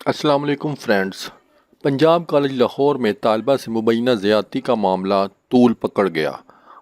السلام علیکم friends. Punjab college Lahore میں طالبہ سے مبینہ زیادتی کا معاملہ طول پکڑ گیا۔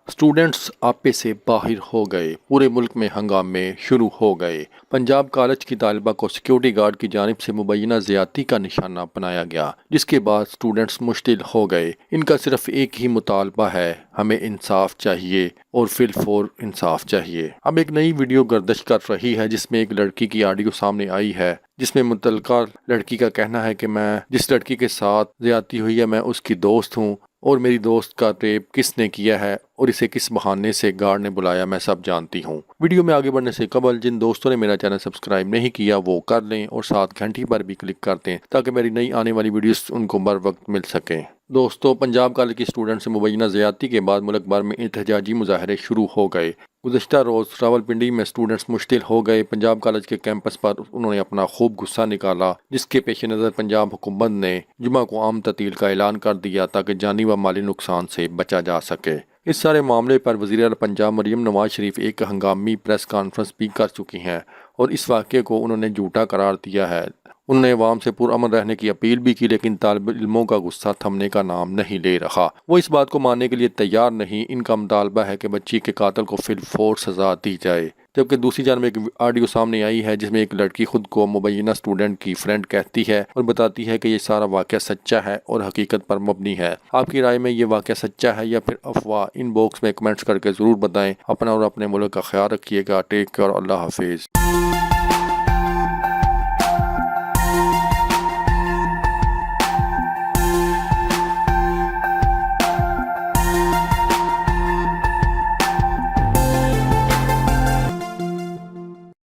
اسٹوڈنٹس آپے سے باہر ہو گئے، پورے ملک میں ہنگامے شروع ہو گئے۔ پنجاب کالج کی طالبہ کو سیکیورٹی گارڈ کی جانب سے مبینہ زیادتی کا نشانہ بنایا گیا، جس کے بعد اسٹوڈنٹس مشتعل ہو گئے۔ ان کا صرف ایک ہی مطالبہ ہے، ہمیں انصاف چاہیے اور فی الفور انصاف چاہیے۔ اب ایک نئی ویڈیو گردش کر رہی ہے جس میں ایک لڑکی کی آڈیو سامنے آئی ہے، جس میں متعلقہ لڑکی کا کہنا ہے کہ میں جس لڑکی کے ساتھ زیادتی ہوئی ہے میں اس کی دوست ہوں، اور میری دوست کا ریپ کس نے کیا ہے اور اسے کس بہانے سے گارڈ نے بلایا میں سب جانتی ہوں۔ ویڈیو میں آگے بڑھنے سے قبل جن دوستوں نے میرا چینل سبسکرائب نہیں کیا وہ کر لیں اور ساتھ گھنٹی پر بھی کلک کر دیں تاکہ میری نئی آنے والی ویڈیوز ان کو بر وقت مل سکیں۔ دوستو، پنجاب کالج کے اسٹوڈنٹ سے مبینہ زیادتی کے بعد ملک بھر میں احتجاجی مظاہرے شروع ہو گئے۔ گزشتہ روز راولپنڈی میں اسٹوڈنٹس مشتعل ہو گئے۔ پنجاب کالج کے کیمپس پر انہوں نے اپنا خوب غصہ نکالا، جس کے پیش نظر پنجاب حکومت نے جمعہ کو عام تعطیل کا اعلان کر دیا تاکہ جانی و مالی نقصان سے بچا جا سکے۔ اس سارے معاملے پر وزیر اعلیٰ پنجاب مریم نواز شریف ایک ہنگامی پریس کانفرنس بھی کر چکی ہیں اور اس واقعے کو انہوں نے جھوٹا قرار دیا ہے۔ انہوں نے عوام سے پرامن رہنے کی اپیل بھی کی، لیکن طالب علموں کا غصہ تھمنے کا نام نہیں لے رہا۔ وہ اس بات کو ماننے کے لیے تیار نہیں۔ ان کا مطالبہ ہے کہ بچی کے قاتل کو فی الفور سزا دی جائے۔ جبکہ دوسری جانب ایک آڈیو سامنے آئی ہے جس میں ایک لڑکی خود کو مبینہ اسٹوڈنٹ کی فرینڈ کہتی ہے اور بتاتی ہے کہ یہ سارا واقعہ سچا ہے اور حقیقت پر مبنی ہے۔ آپ کی رائے میں یہ واقعہ سچا ہے یا پھر افواہ؟ ان باکس میں کمنٹس کر کے ضرور بتائیں۔ اپنا اور اپنے ملک کا خیال رکھیے گا۔ ٹیک کیئر، اللہ حافظ۔